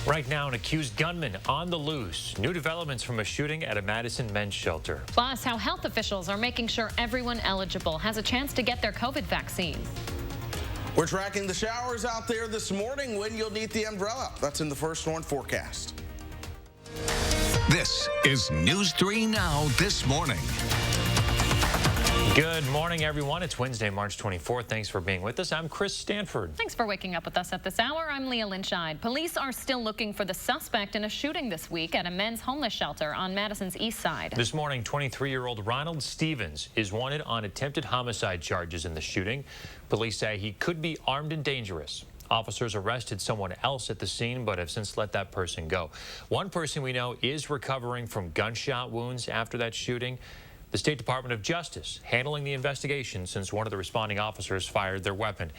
Right now, an accused gunman on the loose. New developments from a shooting at a Madison men's shelter. Plus, how health officials are making sure everyone eligible has a chance to get their COVID vaccine. We're tracking the showers out there this morning, when you'll need the umbrella. That's in the First Warn forecast. This is News 3 Now this morning. Good morning, everyone. It's Wednesday, March 24th. Thanks for being with us. I'm Chris Stanford. Thanks for waking up with us at this hour. I'm Leah Lynchide. Police are still looking for the suspect in a shooting this week at a men's homeless shelter on Madison's east side. This morning, 23-year-old Ronald Stevens is wanted on attempted homicide charges in the shooting. Police say he could be armed and dangerous. Officers arrested someone else at the scene, but have since let that person go. One person we know is recovering from gunshot wounds after that shooting. The State Department of Justice handling the investigation since one of the responding officers fired their weapon.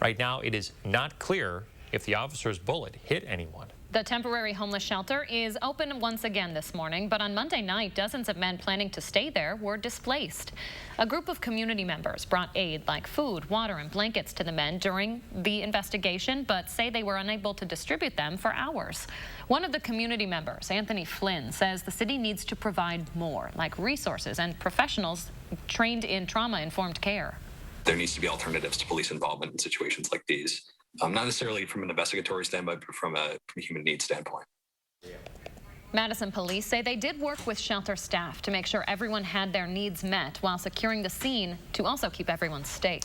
Right now, it is not clear if the officer's bullet hit anyone. The temporary homeless shelter is open once again this morning, but on Monday night, dozens of men planning to stay there were displaced. A group of community members brought aid like food, water, and blankets to the men during the investigation, but say they were unable to distribute them for hours. One of the community members, Anthony Flynn, says the city needs to provide more, like resources and professionals trained in trauma-informed care. There needs to be alternatives to police involvement in situations like these. Not necessarily from an investigatory standpoint, but from a human needs standpoint. Madison police say they did work with shelter staff to make sure everyone had their needs met while securing the scene to also keep everyone safe.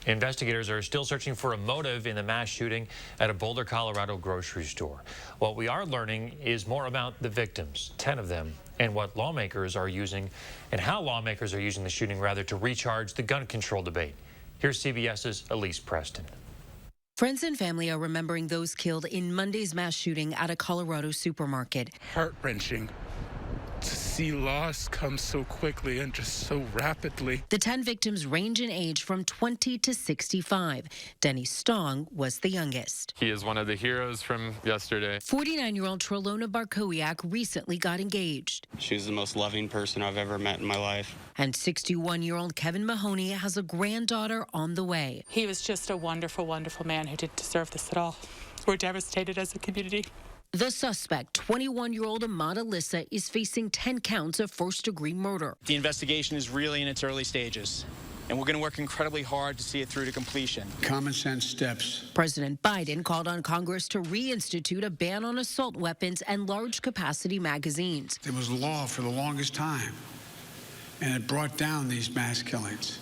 Investigators are still searching for a motive in the mass shooting at a Boulder, Colorado grocery store. What we are learning is more about the victims, 10 of them, and what lawmakers are using and how lawmakers are using the shooting rather to recharge the gun control debate. Here's CBS's Elise Preston. Friends and family are remembering those killed in Monday's mass shooting at a Colorado supermarket. Heart-wrenching to see loss come so quickly and just so rapidly. The 10 victims range in age from 20 to 65. Denny Stong was the youngest. He is one of the heroes from yesterday. 49-year-old Trelona Barkowiak recently got engaged. She's the most loving person I've ever met in my life. And 61-year-old Kevin Mahoney has a granddaughter on the way. He was just a wonderful, wonderful man who didn't deserve this at all. We're devastated as a community. The suspect, 21-year-old Ahmad Alyssa, is facing 10 counts of first-degree murder. The investigation is really in its early stages, and we're going to work incredibly hard to see it through to completion. Common sense steps. President Biden called on Congress to reinstitute a ban on assault weapons and large-capacity magazines. There was law for the longest time, and it brought down these mass killings.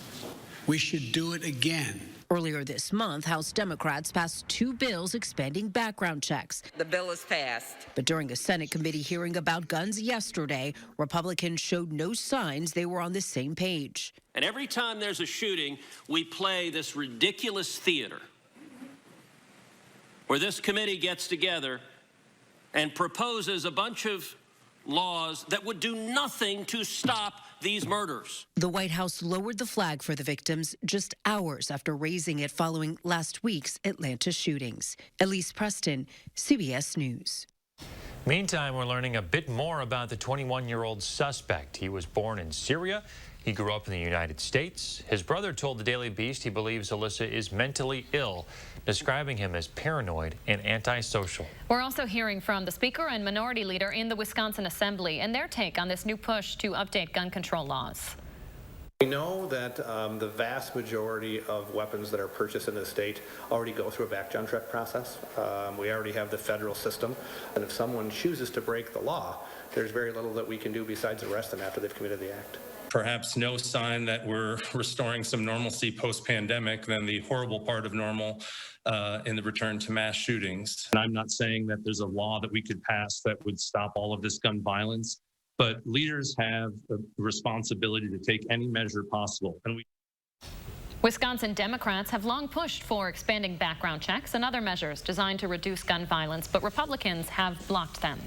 We should do it again. Earlier this month, House Democrats passed 2 bills expanding background checks. The bill is passed. But during a Senate committee hearing about guns yesterday, Republicans showed no signs they were on the same page. And every time there's a shooting, we play this ridiculous theater where this committee gets together and proposes a bunch of laws that would do nothing to stop these murders. The White House lowered the flag for the victims just hours after raising it following last week's Atlanta shootings. Elise Preston, CBS News. Meantime, we're learning a bit more about the 21-year-old suspect. He was born in Syria. He grew up in the United States. His brother told the Daily Beast he believes Alyssa is mentally ill, describing him as paranoid and antisocial. We're also hearing from the Speaker and Minority Leader in the Wisconsin Assembly and their take on this new push to update gun control laws. We know that the vast majority of weapons that are purchased in the state already go through a background check process. We already have the federal system, and if someone chooses to break the law, there's very little that we can do besides arrest them after they've committed the act. Perhaps no sign that we're restoring some normalcy post-pandemic than the horrible part of normal in the return to mass shootings. And I'm not saying that there's a law that we could pass that would stop all of this gun violence, but leaders have a responsibility to take any measure possible. And Wisconsin Democrats have long pushed for expanding background checks and other measures designed to reduce gun violence, but Republicans have blocked them.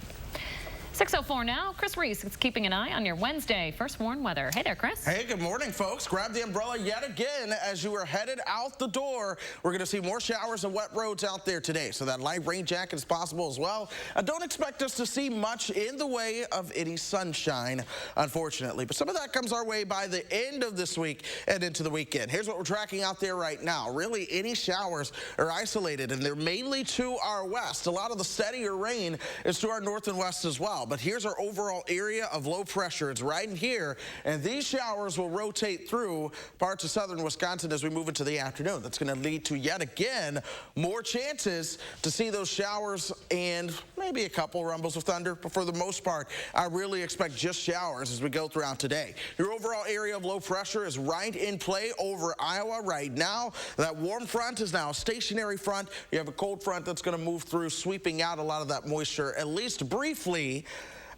6:04 now. Chris Reese is keeping an eye on your Wednesday first warn weather. Hey there, Chris. Hey, good morning, folks. Grab the umbrella yet again as you are headed out the door. We're going to see more showers and wet roads out there today, so that light rain jacket is possible as well. I don't expect us to see much in the way of any sunshine, unfortunately, but some of that comes our way by the end of this week and into the weekend. Here's what we're tracking out there right now. Really, any showers are isolated, and they're mainly to our west. A lot of the steadier rain is to our north and west as well. But here's our overall area of low pressure. It's right in here, and these showers will rotate through parts of southern Wisconsin as we move into the afternoon. That's going to lead to, yet again, more chances to see those showers and maybe a couple rumbles of thunder. But for the most part, I really expect just showers as we go throughout today. Your overall area of low pressure is right in play over Iowa right now. That warm front is now a stationary front. You have a cold front that's going to move through, sweeping out a lot of that moisture, at least briefly,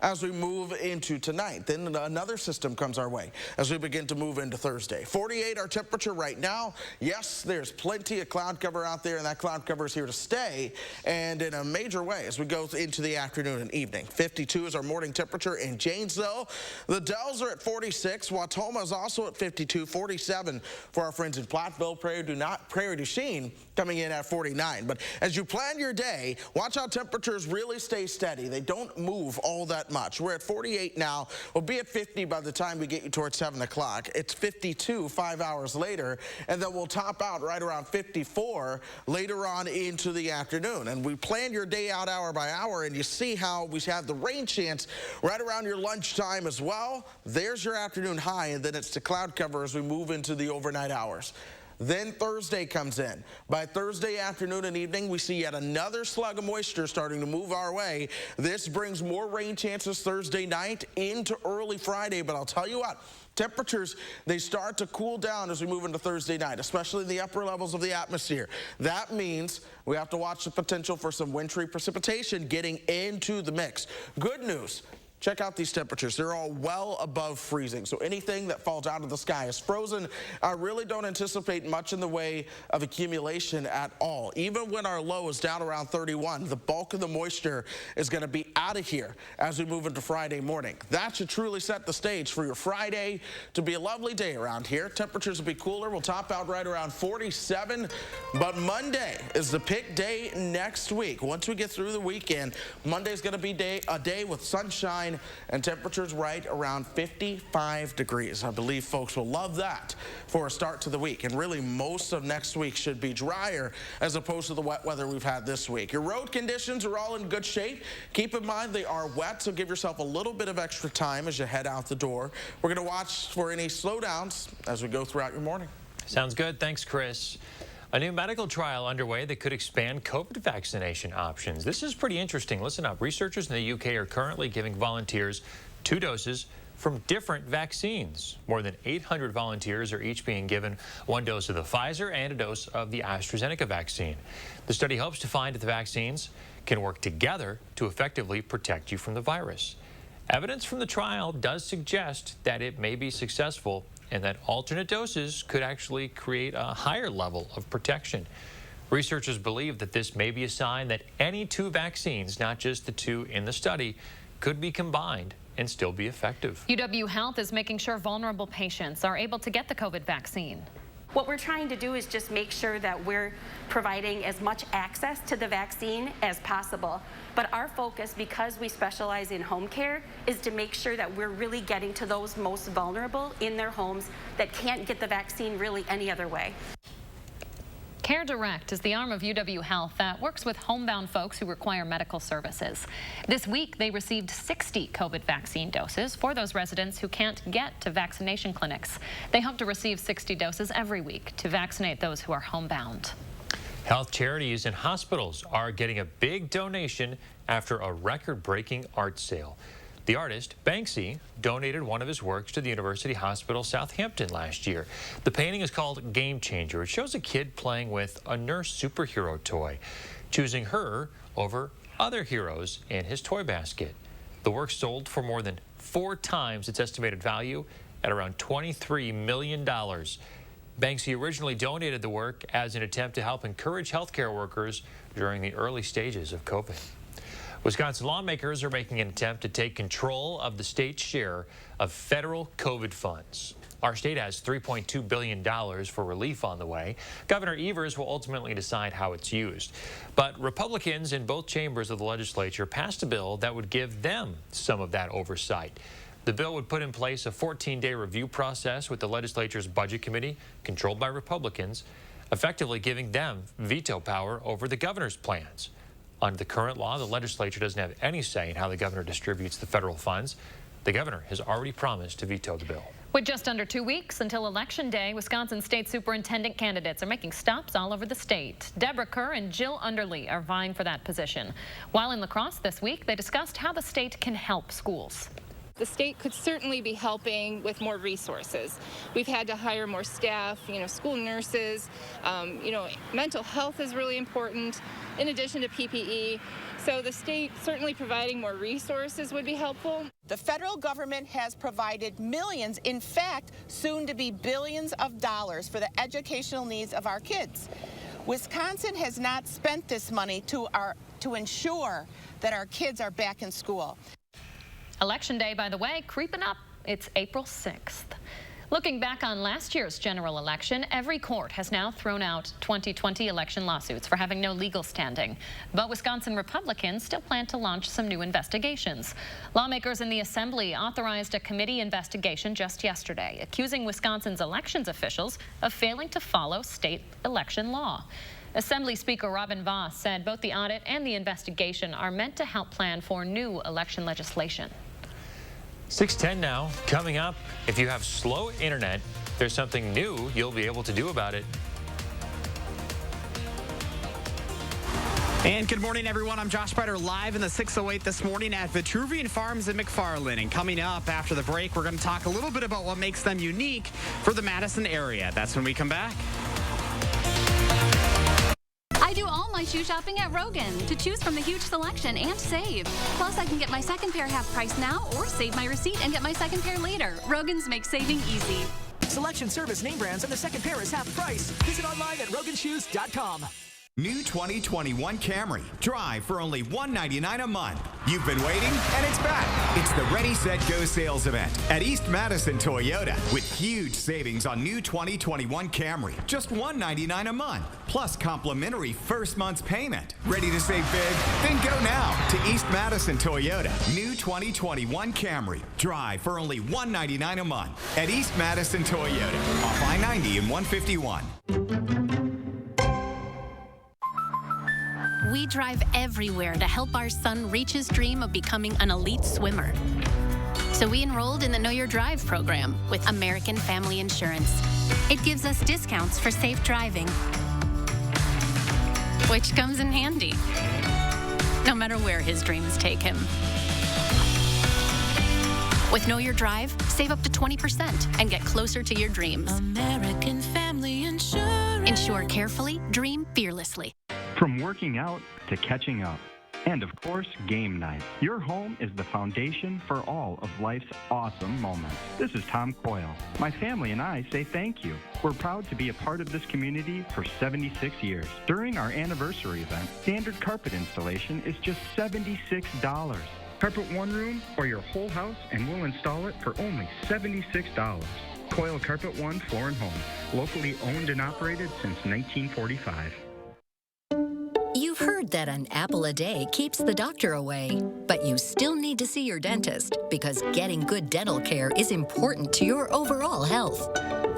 as we move into tonight. Then another system comes our way as we begin to move into Thursday. 48 our temperature right now. Yes, there's plenty of cloud cover out there, and that cloud cover is here to stay, and in a major way as we go into the afternoon and evening. 52 is our morning temperature in Janesville. The Dells are at 46. Wautoma is also at 52. 47 for our friends in Platteville. Prairie du Chien coming in at 49. But as you plan your day, watch how temperatures really stay steady. They don't move all that much. We're at 48 now. We'll be at 50 by the time we get you towards 7 o'clock. It's 52 5 hours later, and then we'll top out right around 54 later on into the afternoon. And we plan your day out hour by hour, and you see how we have the rain chance right around your lunchtime as well. There's your afternoon high, and then it's the cloud cover as we move into the overnight hours. Then Thursday comes in. By Thursday afternoon and evening, we see yet another slug of moisture starting to move our way. This brings more rain chances Thursday night into early Friday, but I'll tell you what, temperatures, they start to cool down as we move into Thursday night, especially in the upper levels of the atmosphere. That means we have to watch the potential for some wintry precipitation getting into the mix. Good news. Check out these temperatures. They're all well above freezing. So anything that falls out of the sky is frozen. I really don't anticipate much in the way of accumulation at all. Even when our low is down around 31, the bulk of the moisture is going to be out of here as we move into Friday morning. That should truly set the stage for your Friday to be a lovely day around here. Temperatures will be cooler. We'll top out right around 47. But Monday is the pick day next week. Once we get through the weekend, Monday's going to be a day with sunshine and temperatures right around 55 degrees. I believe folks will love that for a start to the week. And really, most of next week should be drier as opposed to the wet weather we've had this week. Your road conditions are all in good shape. Keep in mind they are wet, so give yourself a little bit of extra time as you head out the door. We're going to watch for any slowdowns as we go throughout your morning. Sounds good. Thanks, Chris. A new medical trial underway that could expand COVID vaccination options. This is pretty interesting. Listen up. Researchers in the UK are currently giving volunteers 2 doses from different vaccines. More than 800 volunteers are each being given 1 dose of the Pfizer and a dose of the AstraZeneca vaccine. The study hopes to find that the vaccines can work together to effectively protect you from the virus. Evidence from the trial does suggest that it may be successful and that alternate doses could actually create a higher level of protection. Researchers believe that this may be a sign that any 2 vaccines, not just the 2 in the study, could be combined and still be effective. UW Health is making sure vulnerable patients are able to get the COVID vaccine. What we're trying to do is just make sure that we're providing as much access to the vaccine as possible. But our focus, because we specialize in home care, is to make sure that we're really getting to those most vulnerable in their homes that can't get the vaccine really any other way. Care Direct is the arm of UW Health that works with homebound folks who require medical services. This week, they received 60 COVID vaccine doses for those residents who can't get to vaccination clinics. They hope to receive 60 doses every week to vaccinate those who are homebound. Health charities and hospitals are getting a big donation after a record-breaking art sale. The artist, Banksy, donated one of his works to the University Hospital Southampton last year. The painting is called Game Changer. It shows a kid playing with a nurse superhero toy, choosing her over other heroes in his toy basket. The work sold for more than 4 times its estimated value at around $23 million. Banksy originally donated the work as an attempt to help encourage healthcare workers during the early stages of COVID. Wisconsin lawmakers are making an attempt to take control of the state's share of federal COVID funds. Our state has $3.2 billion for relief on the way. Governor Evers will ultimately decide how it's used. But Republicans in both chambers of the legislature passed a bill that would give them some of that oversight. The bill would put in place a 14-day review process with the legislature's budget committee, controlled by Republicans, effectively giving them veto power over the governor's plans. Under the current law, the legislature doesn't have any say in how the governor distributes the federal funds. The governor has already promised to veto the bill. With just under 2 weeks until Election Day, Wisconsin state superintendent candidates are making stops all over the state. Deborah Kerr and Jill Underly are vying for that position. While in La Crosse this week, they discussed how the state can help schools. The state could certainly be helping with more resources. We've had to hire more staff, school nurses, mental health is really important, in addition to PPE. So the state certainly providing more resources would be helpful. The federal government has provided millions, in fact, soon to be billions of dollars for the educational needs of our kids. Wisconsin has not spent this money to ensure that our kids are back in school. Election Day, by the way, creeping up. It's April 6th. Looking back on last year's general election, every court has now thrown out 2020 election lawsuits for having no legal standing. But Wisconsin Republicans still plan to launch some new investigations. Lawmakers in the Assembly authorized a committee investigation just yesterday, accusing Wisconsin's elections officials of failing to follow state election law. Assembly Speaker Robin Vos said both the audit and the investigation are meant to help plan for new election legislation. 6:10 now. Coming up, if you have slow internet, there's something new you'll be able to do about it. And good morning, everyone. I'm Josh Breiter, live in the 608 this morning at Vitruvian Farms in McFarland. And coming up after the break, we're going to talk a little bit about what makes them unique for the Madison area. That's when we come back. I do all my shoe shopping at Rogan to choose from the huge selection and save. Plus, I can get my second pair half price now or save my receipt and get my second pair later. Rogan's makes saving easy. Selection, service, name brands, and the second pair is half price. Visit online at roganshoes.com. New 2021 Camry. Drive for only $199 a month. You've been waiting, and it's back. It's the Ready, Set, Go sales event at East Madison Toyota with huge savings on new 2021 Camry. Just $199 a month, plus complimentary first month's payment. Ready to save big? Then go now to East Madison Toyota. New 2021 Camry. Drive for only $199 a month at East Madison Toyota off I-90 and 151. We drive everywhere to help our son reach his dream of becoming an elite swimmer. So we enrolled in the Know Your Drive program with American Family Insurance. It gives us discounts for safe driving, which comes in handy, no matter where his dreams take him. With Know Your Drive, save up to 20% and get closer to your dreams. American Family Insurance. Insure carefully, dream fearlessly. From working out to catching up. And of course, game night. Your home is the foundation for all of life's awesome moments. This is Tom Coyle. My family and I say thank you. We're proud to be a part of this community for 76 years. During our anniversary event, standard carpet installation is just $76. Carpet one room or your whole house, and we'll install it for only $76. Coyle Carpet One Floor and Home, locally owned and operated since 1945. You've heard that an apple a day keeps the doctor away, but you still need to see your dentist because getting good dental care is important to your overall health.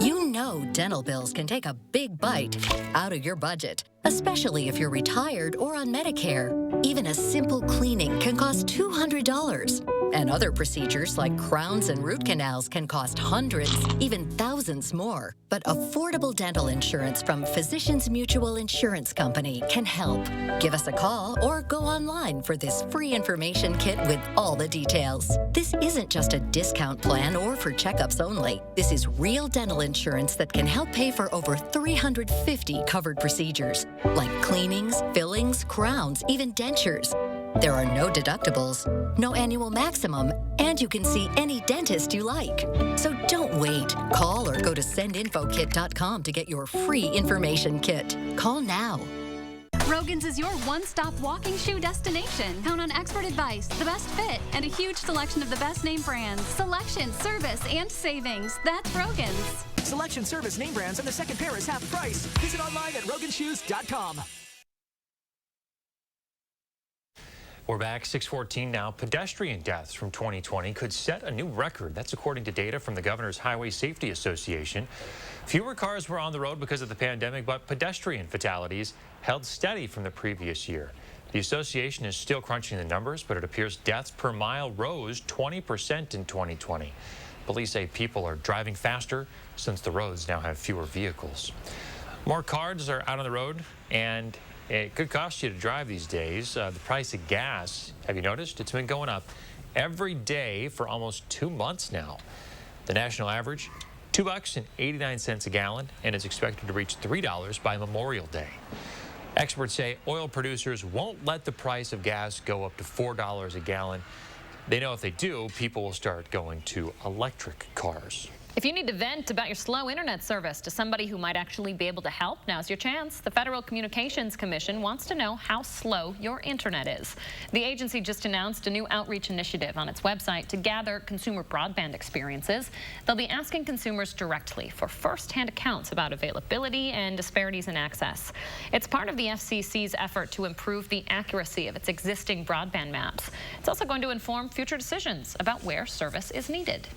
You know dental bills can take a big bite out of your budget, especially if you're retired or on Medicare. Even a simple cleaning can cost $200. And other procedures like crowns and root canals can cost hundreds, even thousands more. But affordable dental insurance from Physicians Mutual Insurance Company can help. Give us a call or go online for this free information kit with all the details. This isn't just a discount plan or for checkups only. This is real dental insurance that can help pay for over 350 covered procedures, like cleanings, fillings, crowns, even dentures. There are no deductibles, no annual maximum, and you can see any dentist you like. So don't wait. Call or go to sendinfokit.com to get your free information kit. Call now. Rogan's is your one-stop walking shoe destination. Count on expert advice, the best fit, and a huge selection of the best name brands. Selection, service, and savings. That's Rogan's. Selection, service, name brands, and the second pair is half price. Visit online at roganshoes.com. We're back, 6:14 now. Pedestrian deaths from 2020 could set a new record. That's according to data from the Governor's Highway Safety Association. Fewer cars were on the road because of the pandemic, but pedestrian fatalities held steady from the previous year. The association is still crunching the numbers, but it appears deaths per mile rose 20% in 2020. Police say people are driving faster since the roads now have fewer vehicles. More cars are out on the road, and it could cost you to drive these days. The price of gas, have you noticed? It's been going up every day for almost 2 months now. The national average, $2.89 a gallon, and is expected to reach $3 by Memorial Day. Experts say oil producers won't let the price of gas go up to $4 a gallon. They know if they do, people will start going to electric cars. If you need to vent about your slow internet service to somebody who might actually be able to help, now's your chance. The Federal Communications Commission wants to know how slow your internet is. The agency just announced a new outreach initiative on its website to gather consumer broadband experiences. They'll be asking consumers directly for first-hand accounts about availability and disparities in access. It's part of the FCC's effort to improve the accuracy of its existing broadband maps. It's also going to inform future decisions about where service is needed.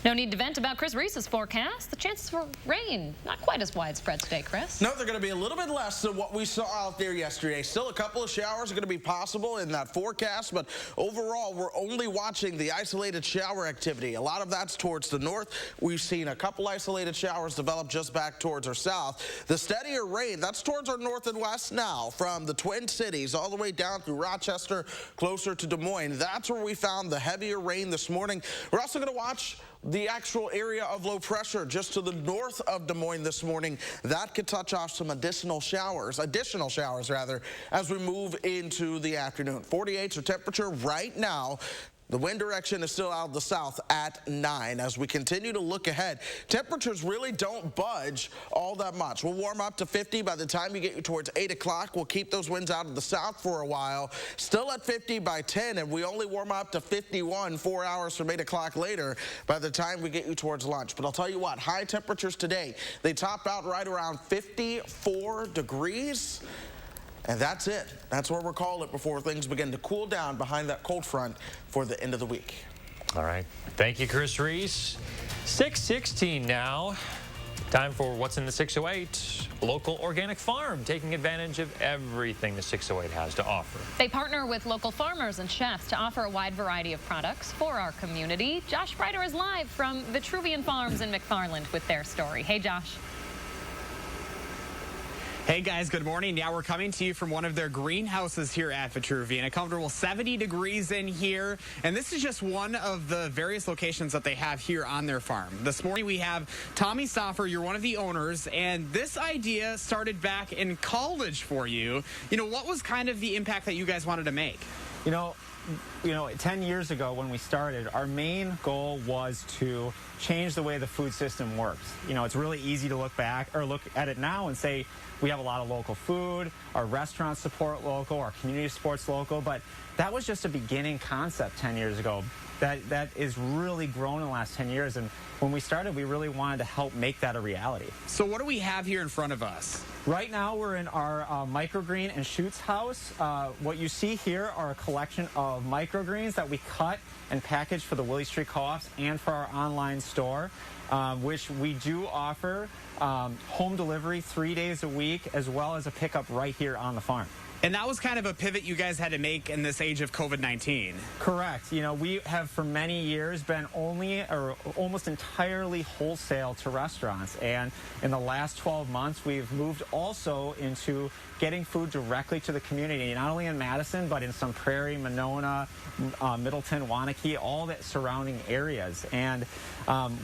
No need to vent about Chris Reese's forecast. The chances for rain, not quite as widespread today, Chris. No, they're going to be a little bit less than what we saw out there yesterday. Still a couple of showers are going to be possible in that forecast, but overall, we're only watching the isolated shower activity. A lot of that's towards the north. We've seen a couple isolated showers develop just back towards our south. The steadier rain, that's towards our north and west now, from the Twin Cities all the way down through Rochester, closer to Des Moines. That's where we found the heavier rain this morning. We're also going to watch the actual area of low pressure just to the north of Des Moines this morning. That could touch off some additional showers as we move into the afternoon. 48's our temperature right now. The wind direction is still out of the south at 9. As we continue to look ahead, temperatures really don't budge all that much. We'll warm up to 50 by the time you get towards 8 o'clock. We'll keep those winds out of the south for a while. Still at 50 by 10, and we only warm up to 51 4 hours from 8 o'clock later by the time we get you towards lunch. But I'll tell you what, high temperatures today, they top out right around 54 degrees. And that's it. That's where we'll call it before things begin to cool down behind that cold front for the end of the week. All right. Thank you, Chris Reese. 6:16 now. Time for What's in the 608. A local organic farm taking advantage of everything the 608 has to offer. They partner with local farmers and chefs to offer a wide variety of products for our community. Josh Sprider is live from Vitruvian Farms in McFarland with their story. Hey, Josh. Hey guys, good morning. Yeah, we're coming to you from one of their greenhouses here at Vitruvian. A comfortable 70 degrees in here, and this is just one of the various locations that they have here on their farm. This morning we have Tommy Stoffer, you're one of the owners, and this idea started back in college for you. You know, what was kind of the impact that you guys wanted to make? You know, 10 years ago when we started, our main goal was to change the way the food system works. You know, it's really easy to look at it now and say we have a lot of local food, our restaurants support local, our community supports local, but that was just a beginning concept 10 years ago. That is really grown in the last 10 years, and when we started, we really wanted to help make that a reality. So what do we have here in front of us? Right now, we're in our microgreen and shoots house. What you see here are a collection of microgreens that we cut and package for the Willie Street Co-ops and for our online store, which we do offer home delivery 3 days a week, as well as a pickup right here on the farm. And that was kind of a pivot you guys had to make in this age of COVID-19. Correct. You know, we have for many years been only or almost entirely wholesale to restaurants. And in the last 12 months, we've moved also into getting food directly to the community, not only in Madison, but in some Prairie, Monona, Middleton, Waunakee, all the surrounding areas. And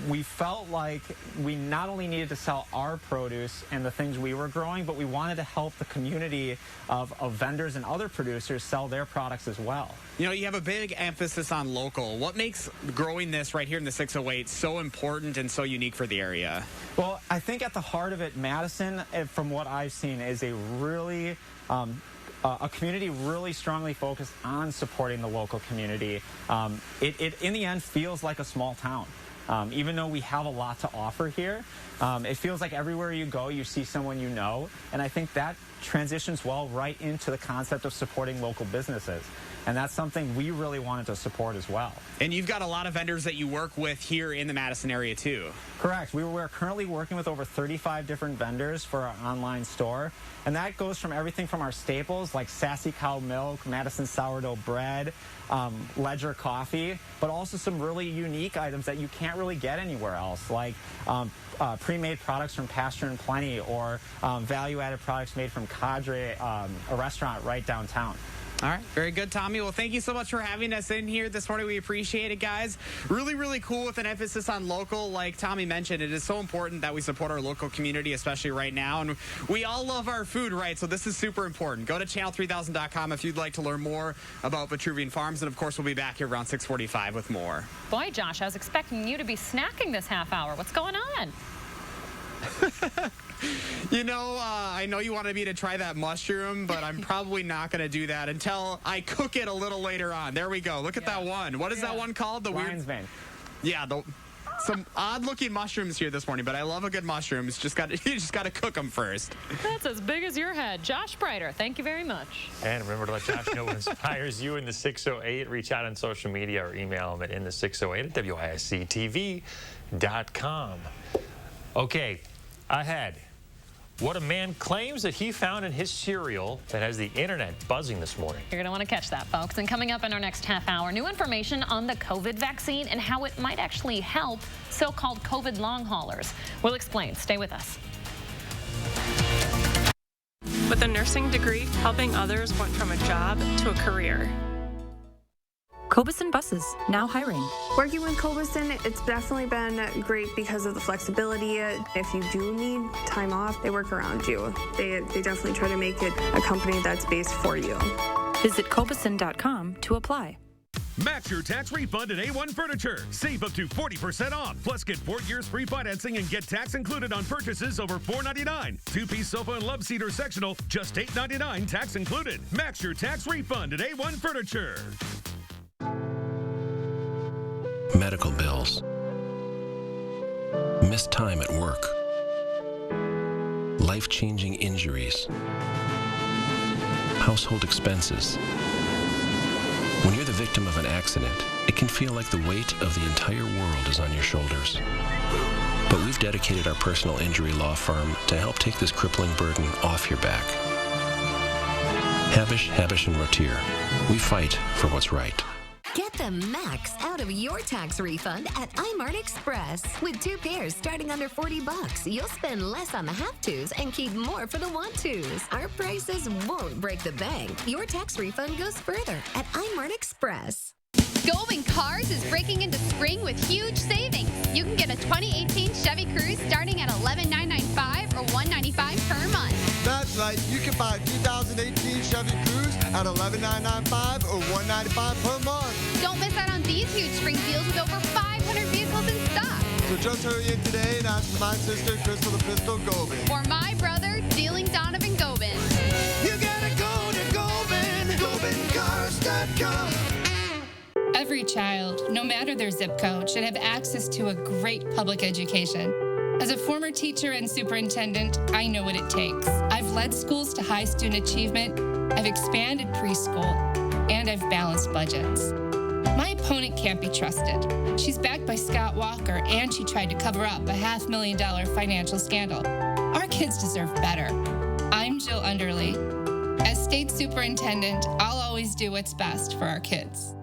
we felt like we not only needed to sell our produce and the things we were growing, but we wanted to help the community of vendors and other producers sell their products as well. You know, you have a big emphasis on local. What makes growing this right here in the 608 so important and so unique for the area? Well, I think at the heart of it, Madison, from what I've seen, is a really a community really strongly focused on supporting the local community. It in the end feels like a small town. Even though we have a lot to offer here, it feels like everywhere you go, you see someone you know, and I think that transitions well right into the concept of supporting local businesses. And that's something we really wanted to support as well. And you've got a lot of vendors that you work with here in the Madison area, too. Correct. We're currently working with over 35 different vendors for our online store. And that goes from everything from our staples like Sassy Cow Milk, Madison Sourdough Bread, Ledger Coffee, but also some really unique items that you can't really get anywhere else, like pre-made products from Pasture and Plenty, or value-added products made from Cadre, a restaurant right downtown. All right, very good, Tommy. Well, thank you so much for having us in here this morning. We appreciate it, guys. Really, really cool with an emphasis on local. Like Tommy mentioned, it is so important that we support our local community, especially right now. And we all love our food, right? So this is super important. Go to channel3000.com if you'd like to learn more about Vitruvian Farms. And, of course, we'll be back here around 6:45 with more. Boy, Josh, I was expecting you to be snacking this half hour. What's going on? You know, I know you wanted me to try that mushroom, but I'm probably not going to do that until I cook it a little later on. There we go. Look at that one. What is that one called? The Lion's weird... mane. Yeah, some odd-looking mushrooms here this morning, but I love a good mushroom. You just got to cook them first. That's as big as your head. Josh Breiter, thank you very much. And remember to let Josh know what inspires you in the 608. Reach out on social media or email him at in-the608@WISC-TV.com. Okay, ahead. What a man claims that he found in his cereal that has the internet buzzing this morning. You're going to want to catch that, folks. And coming up in our next half hour, new information on the COVID vaccine and how it might actually help so-called COVID long haulers. We'll explain. Stay with us. With a nursing degree, helping others went from a job to a career. Cobuson Buses, now hiring. Working with Cobuson, it's definitely been great because of the flexibility. If you do need time off, they work around you. They definitely try to make it a company that's based for you. Visit Cobuson.com to apply. Match your tax refund at A1 Furniture. Save up to 40% off. Plus, get 4 years free financing and get tax included on purchases over $499. Two-piece sofa and love seat or sectional, just $899, tax included. Match your tax refund at A1 Furniture. Medical bills, missed time at work, life-changing injuries, household expenses. When you're the victim of an accident, it can feel like the weight of the entire world is on your shoulders. But we've dedicated our personal injury law firm to help take this crippling burden off your back. Habish, Habish & Rotier. We fight for what's right. Get the max out of your tax refund at iMart Express. With 2 pairs starting under $40, you'll spend less on the have-tos and keep more for the want-tos. Our prices won't break the bank. Your tax refund goes further at iMart Express. Goldman Cars is breaking into spring with huge savings. You can get a 2018 Chevy Cruze starting at $11,995 or $195 per month. That's right. You can buy a 2018 Chevy Cruze at $11,995 or $195 per month. Don't miss out on these huge spring deals with over 500 vehicles in stock. So just hurry in today and ask for my sister, Crystal the Pistol Gobin. Or my brother, Dealing Donovan Gobin. You gotta go to Gobin, GobinCars.com. Every child, no matter their zip code, should have access to a great public education. As a former teacher and superintendent, I know what it takes. I've led schools to high student achievement, I've expanded preschool, and I've balanced budgets. My opponent can't be trusted. She's backed by Scott Walker, and she tried to cover up a $500,000 financial scandal. Our kids deserve better. I'm Jill Underly. As state superintendent, I'll always do what's best for our kids.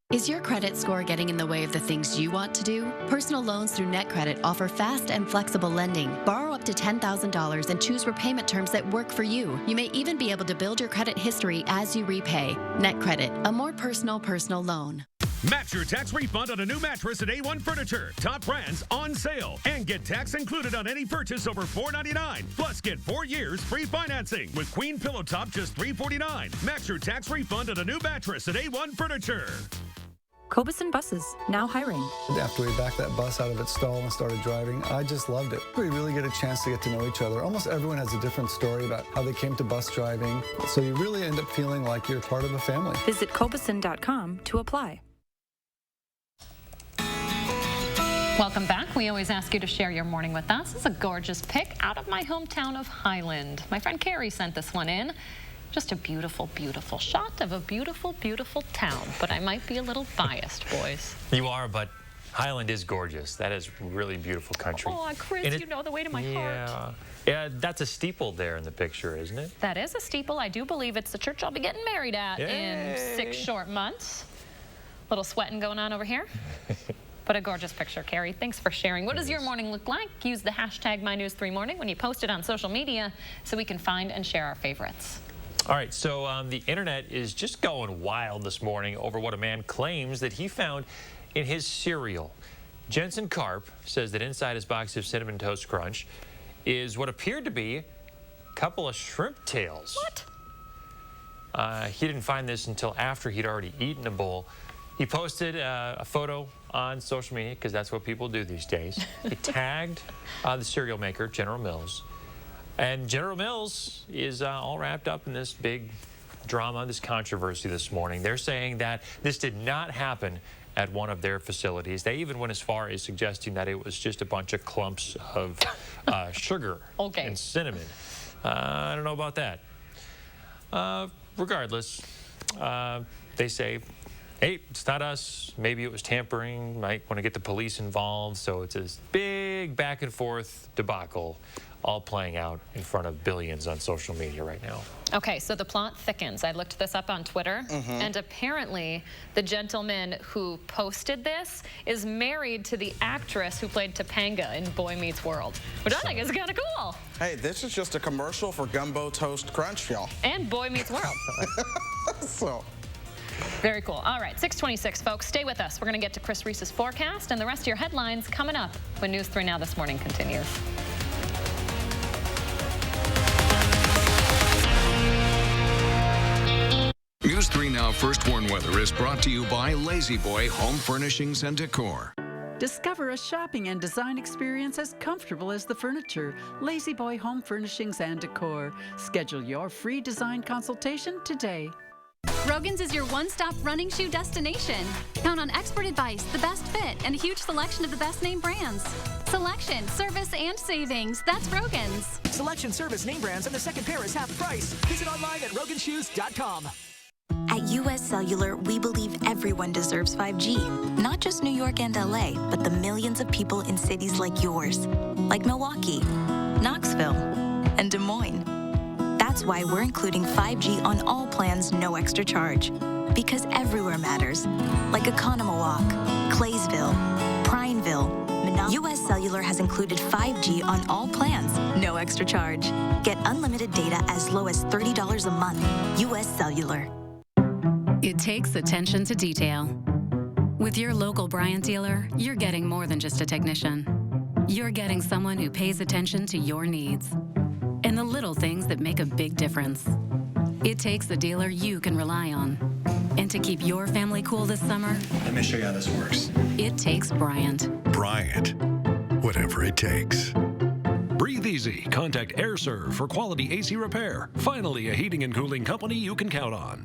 Is your credit score getting in the way of the things you want to do? Personal loans through NetCredit offer fast and flexible lending. Borrow up to $10,000 and choose repayment terms that work for you. You may even be able to build your credit history as you repay. NetCredit, a more personal loan. Match your tax refund on a new mattress at A1 Furniture. Top brands on sale. And get tax included on any purchase over $499. Plus, get 4 years free financing with Queen Pillow Top just $349. Match your tax refund on a new mattress at A1 Furniture. Cobeson Buses, now hiring. After we backed that bus out of its stall and started driving, I just loved it. We really get a chance to get to know each other. Almost everyone has a different story about how they came to bus driving, so you really end up feeling like you're part of a family. Visit Cobeson.com to apply. Welcome back. We always ask you to share your morning with us. This is a gorgeous pic out of my hometown of Highland. My friend Carrie sent this one in. Just a beautiful, beautiful shot of a beautiful, beautiful town. But I might be a little biased, boys. You are, but Highland is gorgeous. That is really beautiful country. Oh, Chris, you know the way to my heart. Yeah, that's a steeple there in the picture, isn't it? That is a steeple. I do believe it's the church I'll be getting married at in 6 short months. Little sweating going on over here. But a gorgeous picture, Carrie. Thanks for sharing. What does your morning look like? Use the hashtag MyNews3Morning when you post it on social media so we can find and share our favorites. All right, so the internet is just going wild this morning over what a man claims that he found in his cereal. Jensen Karp says that inside his box of Cinnamon Toast Crunch is what appeared to be a couple of shrimp tails. What? He didn't find this until after he'd already eaten a bowl. He posted a photo on social media, because that's what people do these days. He tagged the cereal maker, General Mills. And General Mills is all wrapped up in this big drama, this controversy this morning. They're saying that this did not happen at one of their facilities. They even went as far as suggesting that it was just a bunch of clumps of sugar and cinnamon. I don't know about that. Regardless, they say, hey, it's not us. Maybe it was tampering. Might want to get the police involved. So it's this big back and forth debacle all playing out in front of billions on social media right now. Okay, so the plot thickens. I looked this up on Twitter, and apparently the gentleman who posted this is married to the actress who played Topanga in Boy Meets World, which I think is kind of cool. Hey, this is just a commercial for Gumbo Toast Crunch, y'all. And Boy Meets World. So... Very cool. All right, 6:26, folks. Stay with us. We're going to get to Chris Reese's forecast and the rest of your headlines coming up when News 3 Now This Morning continues. News 3 Now First Warn Weather is brought to you by Lazy Boy Home Furnishings and Decor. Discover a shopping and design experience as comfortable as the furniture. Lazy Boy Home Furnishings and Decor. Schedule your free design consultation today. Rogan's is your one-stop running shoe destination. Count on expert advice, the best fit, and a huge selection of the best name brands. Selection, service, and savings. That's Rogan's. Selection, service, name brands, and the second pair is half price. Visit online at roganshoes.com. At US Cellular, we believe everyone deserves 5G. Not just New York and LA, but the millions of people in cities like yours. Like Milwaukee, Knoxville, and Des Moines. That's why we're including 5G on all plans, no extra charge. Because everywhere matters. Like Economawalk, Claysville, Prineville, US Cellular has included 5G on all plans, no extra charge. Get unlimited data as low as $30 a month. US Cellular. It takes attention to detail. With your local Bryant dealer, you're getting more than just a technician. You're getting someone who pays attention to your needs and the little things that make a big difference. It takes a dealer you can rely on. And to keep your family cool this summer, let me show you how this works. It takes Bryant. Bryant, whatever it takes. Breathe easy. Contact AirServe for quality AC repair. Finally, a heating and cooling company you can count on.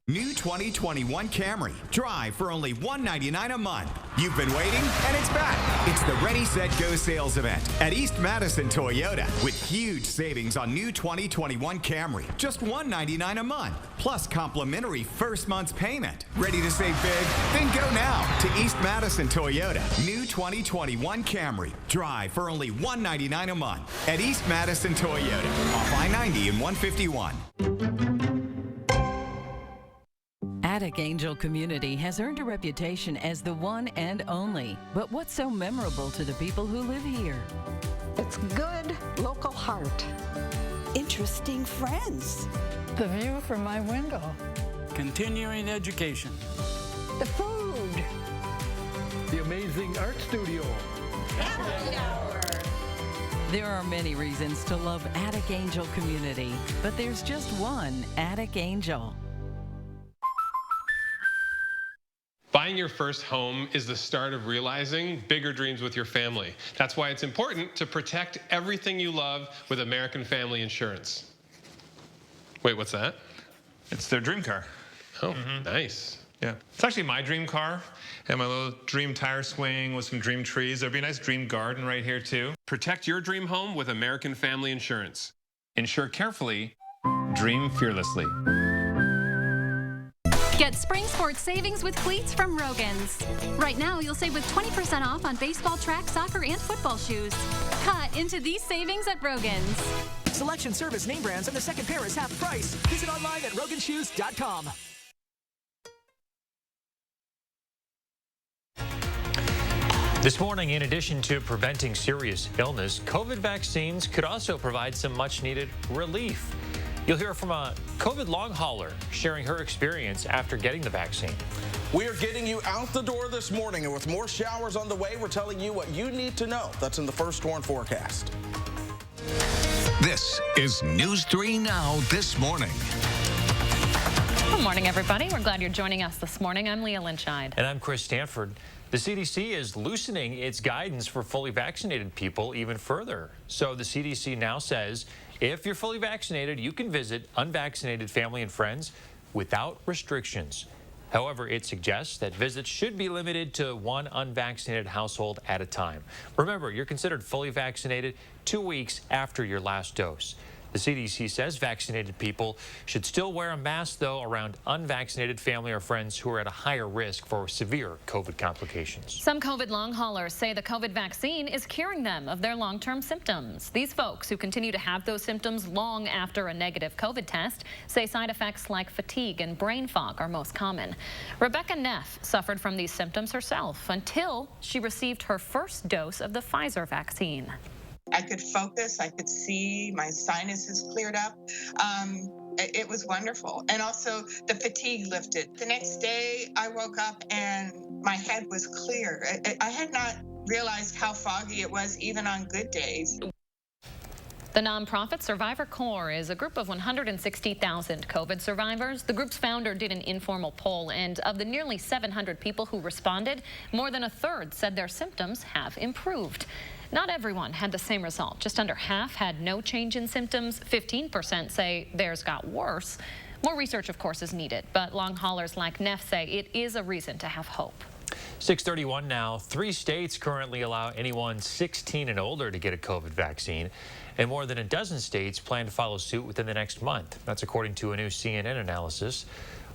New 2021 Camry. Drive for only $199 a month. You've been waiting, and it's back. It's the Ready, Set, Go sales event at East Madison Toyota with huge savings on new 2021 Camry. Just $199 a month, plus complimentary first month's payment. Ready to save big? Then go now to East Madison Toyota. New 2021 Camry. Drive for only $199 a month at East Madison Toyota off I-90 and 151. Attic Angel Community has earned a reputation as the one and only. But what's so memorable to the people who live here? It's good local heart. Interesting friends. The view from my window. Continuing education. The food. The amazing art studio. Happy hour. There are many reasons to love Attic Angel Community, but there's just one Attic Angel. Buying your first home is the start of realizing bigger dreams with your family. That's why it's important to protect everything you love with American Family Insurance. Wait, what's that? It's their dream car. Oh, nice. Yeah. It's actually my dream car. And my little dream tire swing with some dream trees. There'd be a nice dream garden right here, too. Protect your dream home with American Family Insurance. Insure carefully, dream fearlessly. Get spring sports savings with cleats from Rogan's. Right now, you'll save with 20% off on baseball, track, soccer, and football shoes. Cut into these savings at Rogan's. Selection, service, name brands, and the second pair is half price. Visit online at roganshoes.com. This morning, in addition to preventing serious illness, COVID vaccines could also provide some much-needed relief. You'll hear from a COVID long hauler sharing her experience after getting the vaccine. We are getting you out the door this morning, and with more showers on the way, we're telling you what you need to know. That's in the First Warn forecast. This is News 3 Now this morning. Good morning, everybody. We're glad you're joining us this morning. I'm Leah Lynchide. And I'm Chris Stanford. The CDC is loosening its guidance for fully vaccinated people even further. So the CDC now says if you're fully vaccinated, you can visit unvaccinated family and friends without restrictions. However, it suggests that visits should be limited to one unvaccinated household at a time. Remember, you're considered fully vaccinated 2 weeks after your last dose. The CDC says vaccinated people should still wear a mask, though, around unvaccinated family or friends who are at a higher risk for severe COVID complications. Some COVID long haulers say the COVID vaccine is curing them of their long-term symptoms. These folks who continue to have those symptoms long after a negative COVID test say side effects like fatigue and brain fog are most common. Rebecca Neff suffered from these symptoms herself until she received her first dose of the Pfizer vaccine. I could focus, I could see, my sinuses cleared up. It was wonderful. And also the fatigue lifted. The next day I woke up and my head was clear. I had not realized how foggy it was even on good days. The nonprofit Survivor Corps is a group of 160,000 COVID survivors. The group's founder did an informal poll, and of the nearly 700 people who responded, more than a third said their symptoms have improved. Not everyone had the same result. Just under half had no change in symptoms. 15% say theirs got worse. More research, of course, is needed, but long haulers like Neff say it is a reason to have hope. 6:31 now. 3 states currently allow anyone 16 and older to get a COVID vaccine, and more than a dozen states plan to follow suit within the next month. That's according to a new CNN analysis.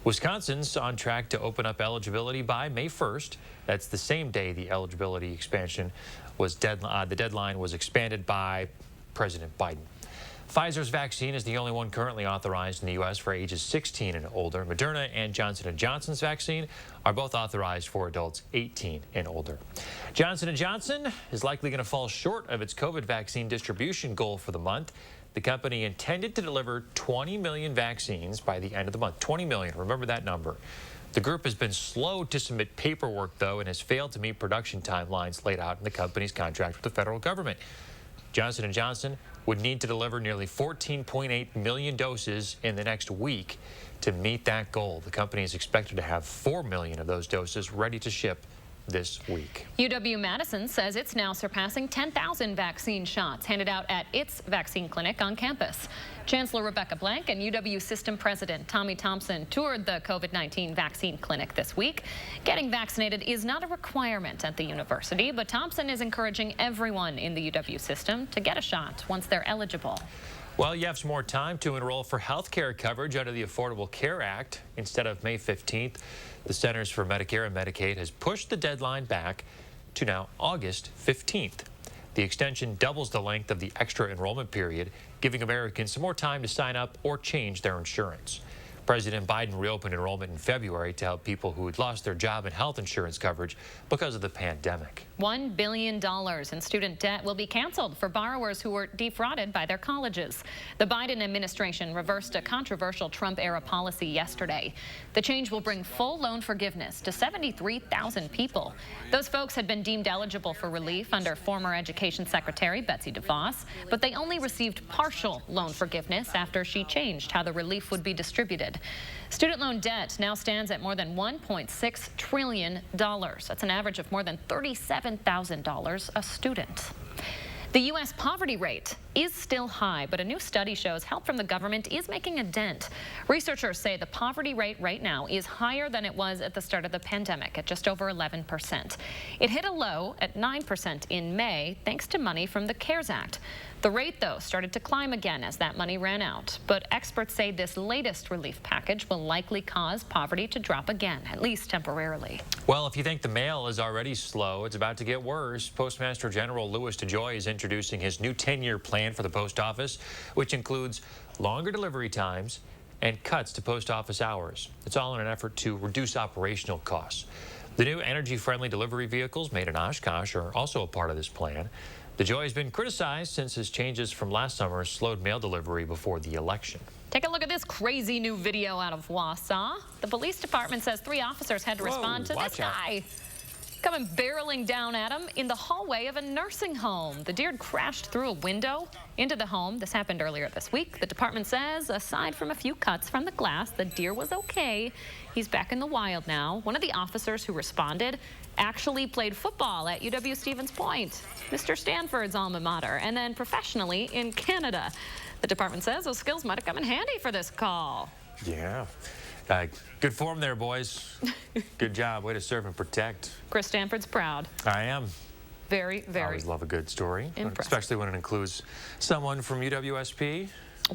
Wisconsin's on track to open up eligibility by May 1st. That's the same day the eligibility expansion was the deadline was expanded by President Biden. Pfizer's vaccine is the only one currently authorized in the U.S. for ages 16 and older. Moderna and Johnson & Johnson's vaccine are both authorized for adults 18 and older. Johnson & Johnson is likely going to fall short of its COVID vaccine distribution goal for the month. The company intended to deliver 20 million vaccines by the end of the month. 20 million, remember that number. The group has been slow to submit paperwork, though, and has failed to meet production timelines laid out in the company's contract with the federal government. Johnson & Johnson would need to deliver nearly 14.8 million doses in the next week to meet that goal. The company is expected to have 4 million of those doses ready to ship this week. UW-Madison says it's now surpassing 10,000 vaccine shots handed out at its vaccine clinic on campus. Chancellor Rebecca Blank and UW System President Tommy Thompson toured the COVID-19 vaccine clinic this week. Getting vaccinated is not a requirement at the university, but Thompson is encouraging everyone in the UW system to get a shot once they're eligible. Well, you have some more time to enroll for health care coverage under the Affordable Care Act. Instead of May 15th, the Centers for Medicare and Medicaid has pushed the deadline back to now August 15th. The extension doubles the length of the extra enrollment period, giving Americans some more time to sign up or change their insurance. President Biden reopened enrollment in February to help people who had lost their job and health insurance coverage because of the pandemic. $1 billion in student debt will be canceled for borrowers who were defrauded by their colleges. The Biden administration reversed a controversial Trump-era policy yesterday. The change will bring full loan forgiveness to 73,000 people. Those folks had been deemed eligible for relief under former Education Secretary Betsy DeVos, but they only received partial loan forgiveness after she changed how the relief would be distributed. Student loan debt now stands at more than $1.6 trillion. That's an average of more than $37,000 a student. The U.S. poverty rate is still high, but a new study shows help from the government is making a dent. Researchers say the poverty rate right now is higher than it was at the start of the pandemic, at just over 11%. It hit a low at 9% in May, thanks to money from the CARES Act. The rate, though, started to climb again as that money ran out. But experts say this latest relief package will likely cause poverty to drop again, at least temporarily. Well, if you think the mail is already slow, it's about to get worse. Postmaster General Louis DeJoy is introducing his new 10-year plan for the post office, which includes longer delivery times and cuts to post office hours. It's all in an effort to reduce operational costs. The new energy-friendly delivery vehicles made in Oshkosh are also a part of this plan. DeJoy has been criticized since his changes from last summer slowed mail delivery before the election. Take a look at this crazy new video out of Wausau. The police department says 3 officers had to respond to this guy coming barreling down at him in the hallway of a nursing home. The deer crashed through a window into the home. This happened earlier this week. The department says, aside from a few cuts from the glass, the deer was okay. He's back in the wild now. One of the officers who responded actually played football at UW-Stevens Point, Mr. Stanford's alma mater, and then professionally in Canada. The department says those skills might have come in handy for this call. Yeah. Good form there, boys. Good job. Way to serve and protect. Chris Stanford's proud. I am. Very, very. I always love a good story, impressive. Especially when it includes someone from UWSP.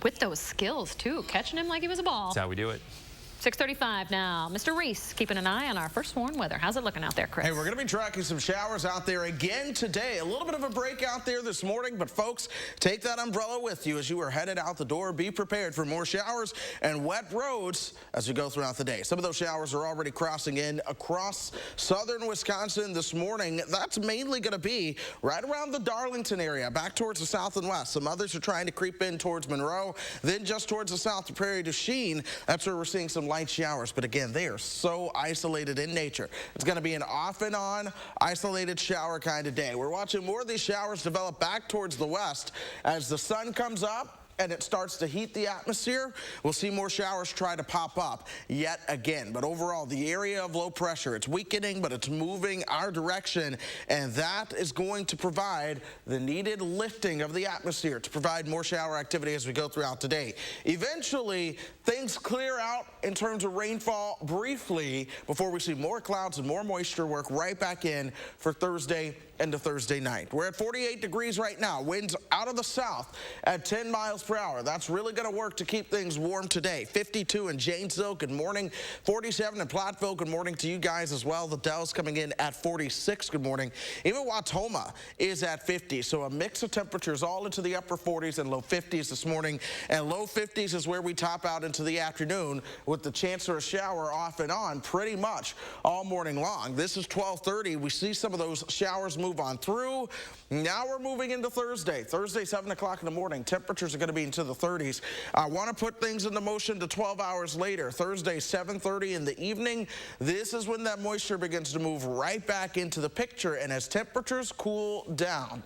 With those skills, too, catching him like he was a ball. That's how we do it. 6:35 now. Mr. Reese keeping an eye on our first warn weather. How's it looking out there, Chris? Hey, we're going to be tracking some showers out there again today. A little bit of a break out there this morning, but folks, take that umbrella with you as you are headed out the door. Be prepared for more showers and wet roads as you go throughout the day. Some of those showers are already crossing in across southern Wisconsin this morning. That's mainly going to be right around the Darlington area, back towards the south and west. Some others are trying to creep in towards Monroe, then just towards the south to Prairie du Chien. That's where we're seeing some light showers, but again, they are so isolated in nature. It's going to be an off and on isolated shower kind of day. We're watching more of these showers develop back towards the west as the sun comes up and it starts to heat the atmosphere. We'll see more showers try to pop up yet again. But overall, the area of low pressure, it's weakening, but it's moving our direction, and that is going to provide the needed lifting of the atmosphere to provide more shower activity as we go throughout today. Eventually, things clear out in terms of rainfall briefly before we see more clouds and more moisture work right back in for Thursday into Thursday night. We're at 48 degrees right now. Winds out of the south at 10 miles per hour. That's really going to work to keep things warm today. 52 in Janesville, good morning. 47 in Platteville, good morning to you guys as well. The Dells coming in at 46, good morning. Even Wautoma is at 50, so a mix of temperatures all into the upper 40s and low 50s this morning. And low 50s is where we top out into the afternoon with the chance for a shower off and on pretty much all morning long. This is 12:30. We see some of those showers move on through. Now we're moving into Thursday. Thursday, 7 o'clock in the morning. Temperatures are going to be into the 30s. I want to put things into motion to 12 hours later. Thursday, 7:30 in the evening. This is when that moisture begins to move right back into the picture. And as temperatures cool down,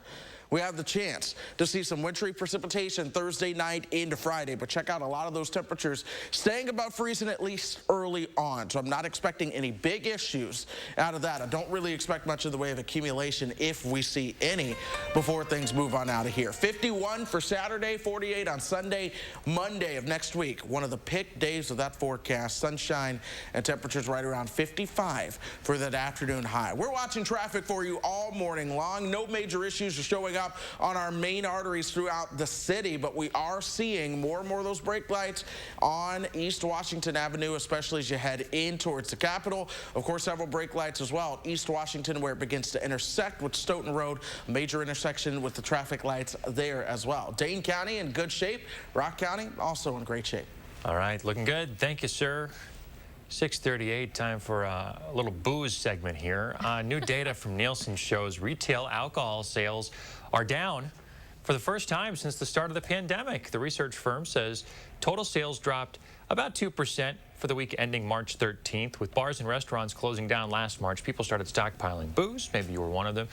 we have the chance to see some wintry precipitation Thursday night into Friday. But check out a lot of those temperatures staying above freezing at least early on. So I'm not expecting any big issues out of that. I don't really expect much in the way of accumulation if we see any before things move on out of here. 51 for Saturday, 48 on Sunday, Monday of next week. One of the pick days of that forecast. Sunshine and temperatures right around 55 for that afternoon high. We're watching traffic for you all morning long. No major issues are showing up on our main arteries throughout the city, but we are seeing more and more of those brake lights on East Washington Avenue, especially as you head in towards the Capitol. Of course, several brake lights as well at East Washington where it begins to intersect with Stoughton Road, a major intersection with the traffic lights there as well. Dane County in good shape. Rock County also in great shape. All right, looking good. Thank you, sir. 6:38, time for a little booze segment here. New data from Nielsen shows retail alcohol sales are down for the first time since the start of the pandemic. The research firm says total sales dropped about 2% for the week ending March 13th. With bars and restaurants closing down last March, people started stockpiling booze. Maybe you were one of them.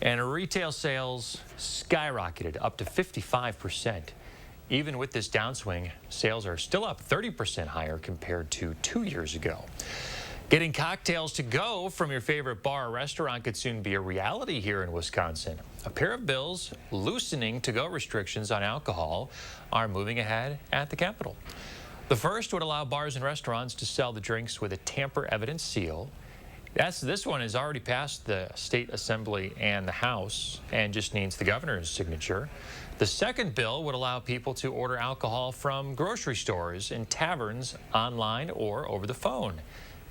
And retail sales skyrocketed up to 55% Even with this downswing, sales are still up 30% higher compared to 2 years ago. Getting cocktails to go from your favorite bar or restaurant could soon be a reality here in Wisconsin. A pair of bills loosening to-go restrictions on alcohol are moving ahead at the Capitol. The first would allow bars and restaurants to sell the drinks with a tamper evidence seal. This one has already passed the State Assembly and the House and just needs the governor's signature. The second bill would allow people to order alcohol from grocery stores and taverns online or over the phone.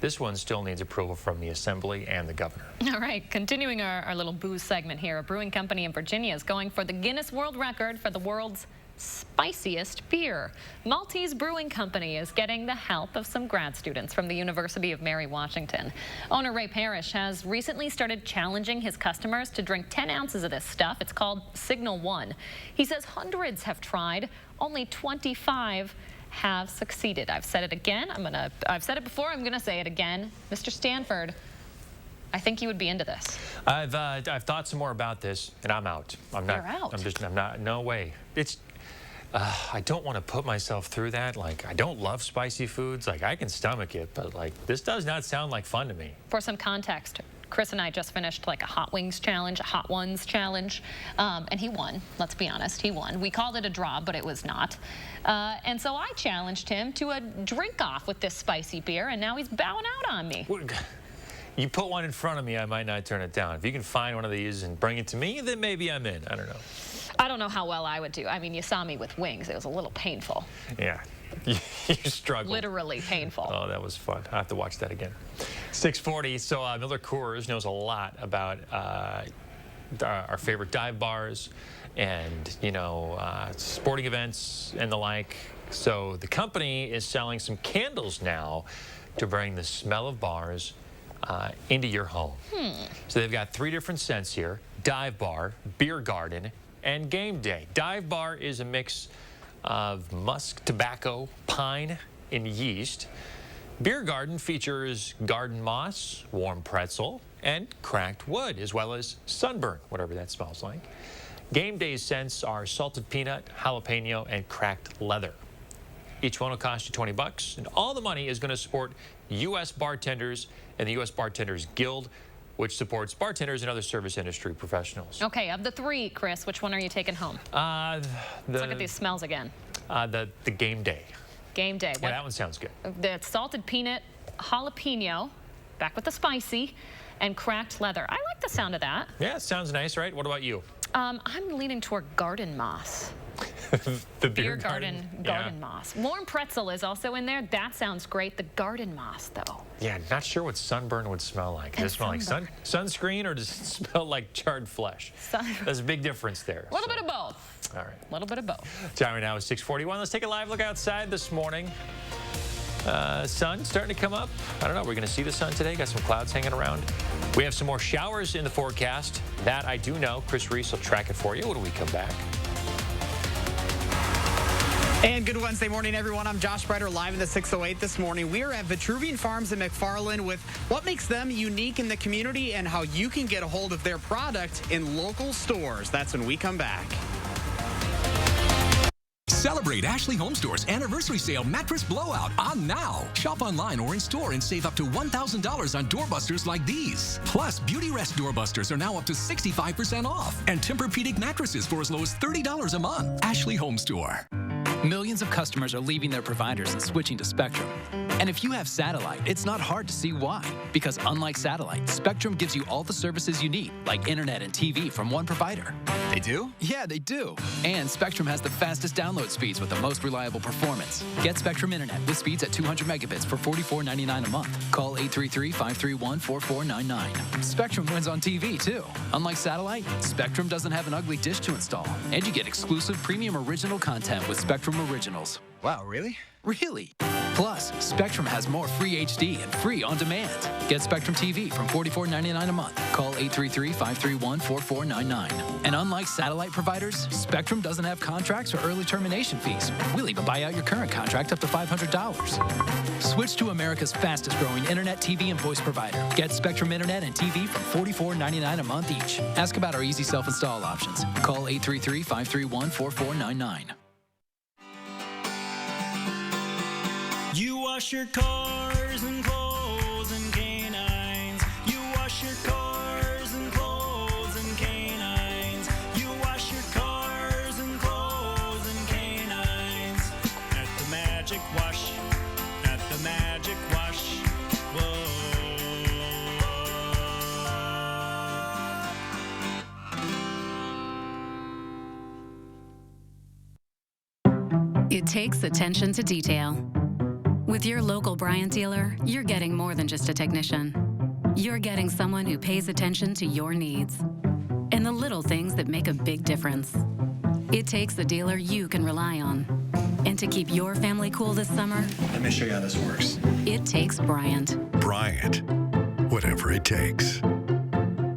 This one still needs approval from the Assembly and the governor. All right, continuing our little booze segment here, a brewing company in Virginia is going for the Guinness World Record for the world's spiciest beer. Maltese Brewing Company is getting the help of some grad students from the University of Mary Washington. Owner Ray Parrish has recently started challenging his customers to drink 10 ounces of this stuff. It's called Signal 1. He says hundreds have tried, only 25 have succeeded. I've said it again. I've said it before. I'm gonna say it again. Mr. Stanford, I think you would be into this. I've thought some more about this, and I'm out. I'm not. You're out. I'm not. No way. It's. I don't want to put myself through that. Like, I don't love spicy foods. Like, I can stomach it, but like, this does not sound like fun to me. For some context, Chris and I just finished like a Hot Wings challenge, a Hot Ones challenge, and he won. Let's be honest, he won. We called it a draw, but it was not. And so I challenged him to a drink-off with this spicy beer, and now he's bowing out on me. You put one in front of me, I might not turn it down. If you can find one of these and bring it to me, then maybe I'm in. I don't know. I don't know how well I would do. I mean, you saw me with wings. It was a little painful. Yeah, you struggled. Literally painful. Oh, that was fun. I have to watch that again. 6:40. So Miller Coors knows a lot about our favorite dive bars and, you know, sporting events and the like. So the company is selling some candles now to bring the smell of bars into your home. So they've got 3 different scents here: dive bar, beer garden, and game day. Dive bar is a mix of musk, tobacco, pine, and yeast. Beer garden features garden moss, warm pretzel, and cracked wood, as well as sunburn, whatever that smells like. Game day scents are salted peanut, jalapeno, and cracked leather. Each one will cost you $20, and all the money is going to support U.S. bartenders and the U.S. Bartenders Guild, which supports bartenders and other service industry professionals. Okay, of the 3, Chris, which one are you taking home? Let's look at these smells again. The game day. Game day. Yeah, that one sounds good. The salted peanut, jalapeno, back with the spicy, and cracked leather. I like the sound of that. Yeah, it sounds nice, right? What about you? I'm leaning toward garden moss. The beer garden moss. Warm pretzel is also in there. That sounds great. The garden moss, though. Yeah, not sure what sunburn would smell like. Does it smell like sunscreen, or does it smell like charred flesh? There's a big difference there. A little bit of both. All right. A little bit of both. Time right now is 6:41. Let's take a live look outside this morning. Sun starting to come up. I don't know. We're going to see the sun today. Got some clouds hanging around. We have some more showers in the forecast. That I do know. Chris Reese will track it for you when we come back. And good Wednesday morning, everyone. I'm Josh Breiter, live in the 608 this morning. We are at Vitruvian Farms in McFarland with what makes them unique in the community and how you can get a hold of their product in local stores. That's when we come back. Celebrate Ashley Home Store's anniversary sale Mattress Blowout on now. Shop online or in store and save up to $1,000 on doorbusters like these. Plus, Beauty Rest doorbusters are now up to 65% off. And Tempur-Pedic mattresses for as low as $30 a month. Ashley Home Store. Millions of customers are leaving their providers and switching to Spectrum. And if you have satellite, it's not hard to see why. Because unlike satellite, Spectrum gives you all the services you need, like internet and TV from one provider. They do? Yeah, they do. And Spectrum has the fastest download speeds with the most reliable performance. Get Spectrum Internet with speeds at 200 megabits for $44.99 a month. Call 833-531-4499. Spectrum wins on TV, too. Unlike satellite, Spectrum doesn't have an ugly dish to install. And you get exclusive premium original content with Spectrum Originals. Wow, really? Really. Plus, Spectrum has more free HD and free on demand. Get Spectrum TV from $44.99 a month. Call 833-531-4499. And unlike satellite providers, Spectrum doesn't have contracts or early termination fees. We'll even buy out your current contract up to $500. Switch to America's fastest growing internet, TV, and voice provider. Get Spectrum Internet and TV from $44.99 a month each. Ask about our easy self-install options. Call 833-531-4499. wash your cars and clothes and canines. You wash your cars and clothes and canines. You wash your cars and clothes and canines. At the Magic Wash. At the Magic Wash. Whoa. It takes attention to detail. With your local Bryant dealer, you're getting more than just a technician. You're getting someone who pays attention to your needs and the little things that make a big difference. It takes a dealer you can rely on. And to keep your family cool this summer, Let me show you how this works. it takes Bryant. Bryant. Whatever it takes.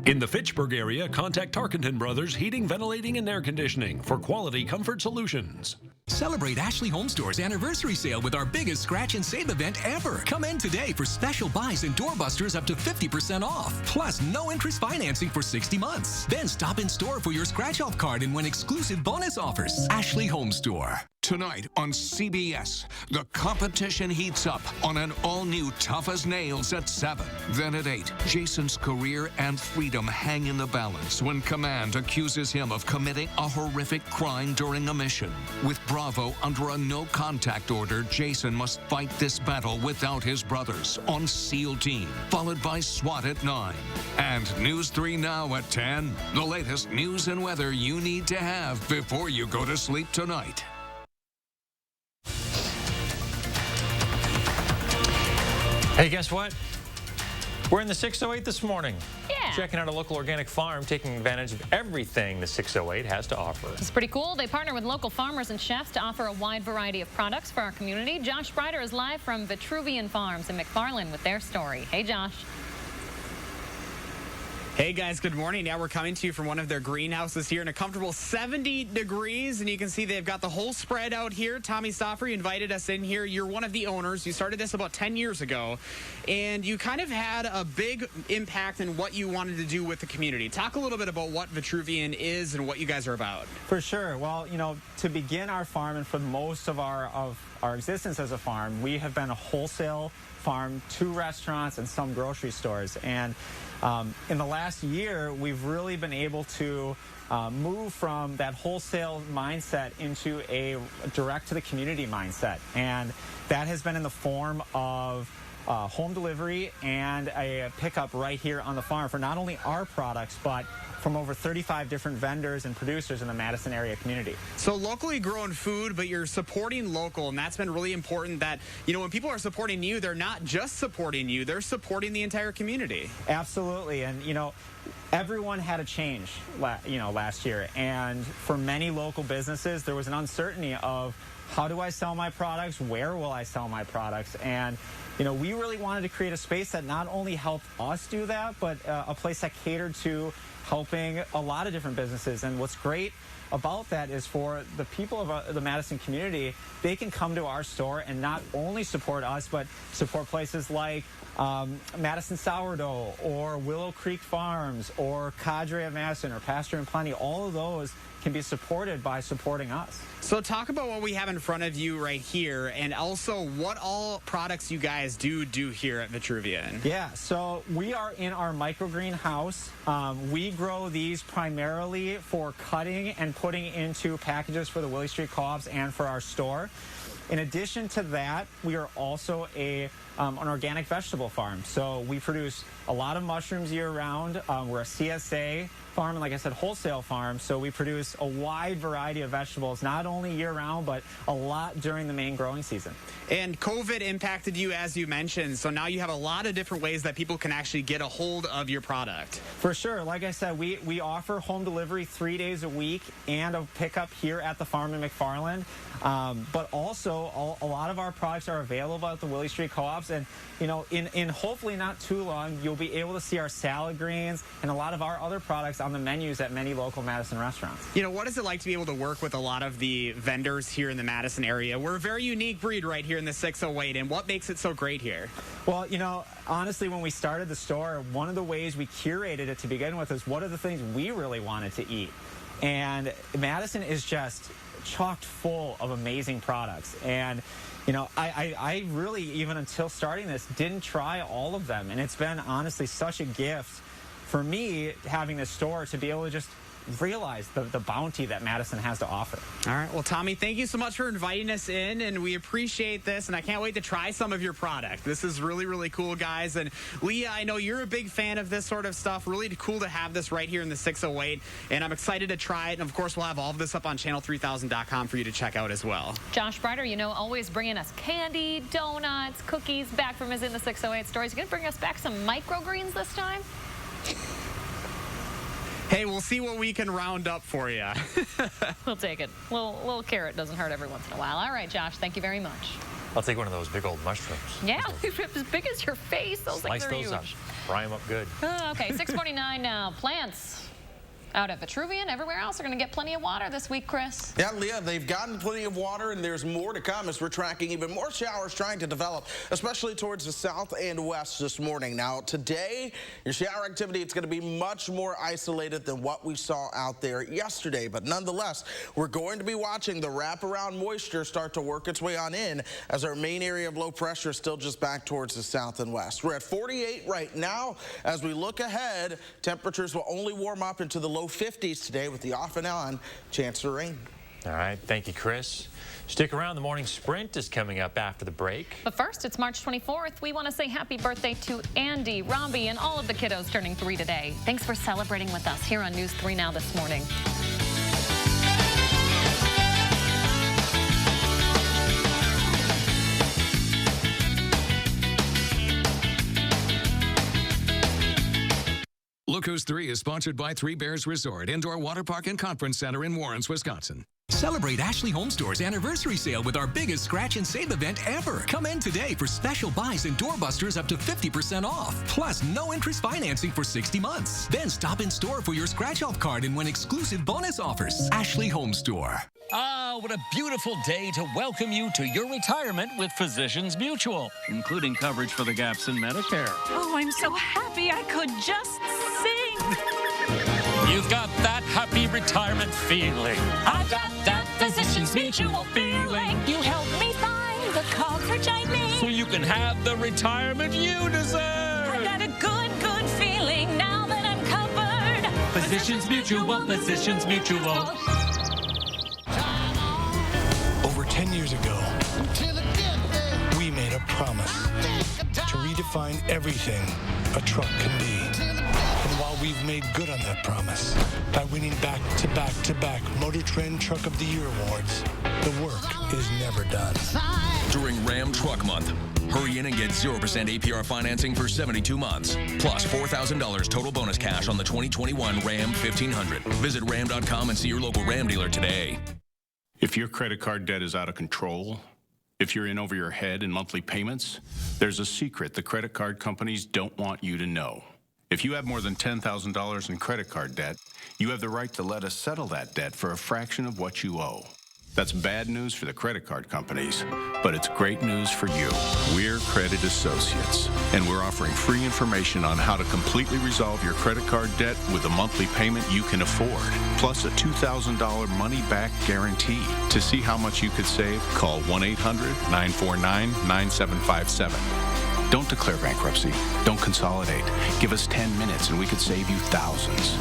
In the Fitchburg area, contact Tarkenton Brothers Heating, Ventilating, and Air Conditioning for quality comfort solutions. Celebrate Ashley Home Store's anniversary sale with our biggest scratch and save event ever. Come in today for special buys and doorbusters up to 50% off. Plus, no interest financing for 60 months. Then stop in store for your scratch off card and win exclusive bonus offers. Ashley Home Store. Tonight on CBS, the competition heats up on an all-new Tough as Nails at 7. Then at 8, Jason's career and freedom hang in the balance when Command accuses him of committing a horrific crime during a mission. With Bravo under a no-contact order, Jason must fight this battle without his brothers on SEAL Team, followed by SWAT at 9. And News 3 Now at 10, the latest news and weather you need to have before you go to sleep tonight. Hey, guess what? We're in the 608 this morning. Yeah. Checking out a local organic farm, taking advantage of everything the 608 has to offer. It's pretty cool. They partner with local farmers and chefs to offer a wide variety of products for our community. Josh Sprider is live from Vitruvian Farms in McFarland with their story. Hey, Josh. Hey guys, good morning. Now we're coming to you from one of their greenhouses here in a comfortable 70 degrees, and you can see they've got the whole spread out here. Tommy Stoffrey invited us in here. You're one of the owners. You started this about 10 years ago, and you kind of had a big impact in what you wanted to do with the community. Talk a little bit about what Vitruvian is and what you guys are about. For sure. Well, you know, to begin our farm and for most of our existence as a farm, we have been a wholesale farm, 2 restaurants and some grocery stores. And in the last year, we've really been able to move from that wholesale mindset into a direct-to-the-community mindset. And that has been in the form of home delivery and a pickup right here on the farm for not only our products, but from over 35 different vendors and producers in the Madison area community. So locally grown food, but you're supporting local, and that's been really important that, you know, when people are supporting you, they're not just supporting you, they're supporting the entire community. Absolutely, and you know, everyone had a change, last year, and for many local businesses, there was an uncertainty of how do I sell my products, where will I sell my products, and you know, we really wanted to create a space that not only helped us do that, but a place that catered to helping a lot of different businesses. And what's great about that is for the people of the Madison community, they can come to our store and not only support us, but support places like Madison Sourdough or Willow Creek Farms or Cadre of Madison or Pasture and Plenty. All of those can be supported by supporting us. So talk about what we have in front of you right here, and also what all products you guys do here at Vitruvian. Yeah, so we are in our microgreenhouse. We grow these primarily for cutting and putting into packages for the Willie Street Co-ops and for our store. In addition to that, we are also an organic vegetable farm. So we produce a lot of mushrooms year-round. We're a CSA farm, and like I said, wholesale farm. So we produce a wide variety of vegetables, not only year-round, but a lot during the main growing season. And COVID impacted you, as you mentioned, so now you have a lot of different ways that people can actually get a hold of your product. For sure. Like I said, we offer home delivery 3 days a week and a pickup here at the farm in McFarland. But also, a lot of our products are available at the Willie Street Co-ops, and you know, in hopefully not too long, you'll be able to see our salad greens and a lot of our other products on the menus at many local Madison restaurants. You know, what is it like to be able to work with a lot of the vendors here in the Madison area? We're a very unique breed right here in the 608, and what makes it so great here? Well, you know, honestly, when we started the store, one of the ways we curated it to begin with is what are the things we really wanted to eat. And Madison is just chock full of amazing products. And you know, I really, even until starting this, didn't try all of them. And it's been honestly such a gift for me having this store to be able to just realize the bounty that Madison has to offer. All right. Well, Tommy, thank you so much for inviting us in, and we appreciate this, and I can't wait to try some of your product. This is really, really cool, guys. And Leah, I know you're a big fan of this sort of stuff. Really cool to have this right here in the 608, and I'm excited to try it. And, of course, we'll have all of this up on channel3000.com for you to check out as well. Josh Brighter, you know, always bringing us candy, donuts, cookies back from his In the 608 stories. You going to bring us back some microgreens this time? Hey, we'll see what we can round up for you. We'll take it. Little carrot doesn't hurt every once in a while. All right, Josh, thank you very much. I'll take one of those big old mushrooms. Yeah, as big as your face. Those Slice things are those huge. up. Fry them up good. Okay, 6:49 now. Plants out at Vitruvian, everywhere else are going to get plenty of water this week, Chris. Yeah, Leah, they've gotten plenty of water, and there's more to come as we're tracking even more showers trying to develop, especially towards the south and west this morning. Now, today, your shower activity, it's going to be much more isolated than what we saw out there yesterday. But nonetheless, we're going to be watching the wraparound moisture start to work its way on in as our main area of low pressure is still just back towards the south and west. We're at 48 right now. As we look ahead, temperatures will only warm up into the low 50s today with the off and on chance for rain. All right. Thank you, Chris. Stick around. The morning sprint is coming up after the break. But first, it's March 24th. We want to say happy birthday to Andy, Robbie, and all of the kiddos turning 3 today. Thanks for celebrating with us here on News 3 Now this morning. Look Who's 3 is sponsored by Three Bears Resort, Indoor Water Park and Conference Center in Warrens, Wisconsin. Celebrate Ashley Home Store's anniversary sale with our biggest scratch and save event ever. Come in today for special buys and doorbusters up to 50% off. Plus, no interest financing for 60 months. Then stop in store for your scratch-off card and win exclusive bonus offers. Ashley Home Store. Ah, what a beautiful day to welcome you to your retirement with Physicians Mutual, including coverage for the gaps in Medicare. Oh, I'm so happy I could just sing. You've got that happy retirement feeling. I've got that Physicians Mutual feeling. You help me find the coverage I need, So you can have the retirement you deserve. I've got a good feeling now that I'm covered. Physicians Mutual, Physicians Mutual. Over 10 years ago, we made a promise to redefine everything a truck can be. And while we've made good on that promise by winning back-to-back Motor Trend Truck of the Year awards, the work is never done. During Ram Truck Month, hurry in and get 0% APR financing for 72 months, plus $4,000 total bonus cash on the 2021 Ram 1500. Visit ram.com and see your local Ram dealer today. If your credit card debt is out of control, if you're in over your head in monthly payments, there's a secret the credit card companies don't want you to know. If you have more than $10,000 in credit card debt, you have the right to let us settle that debt for a fraction of what you owe. That's bad news for the credit card companies, but it's great news for you. We're Credit Associates, and we're offering free information on how to completely resolve your credit card debt with a monthly payment you can afford, plus a $2,000 money-back guarantee. To see how much you could save, call 1-800-949-9757. Don't declare bankruptcy. Don't consolidate. Give us 10 minutes and we could save you thousands.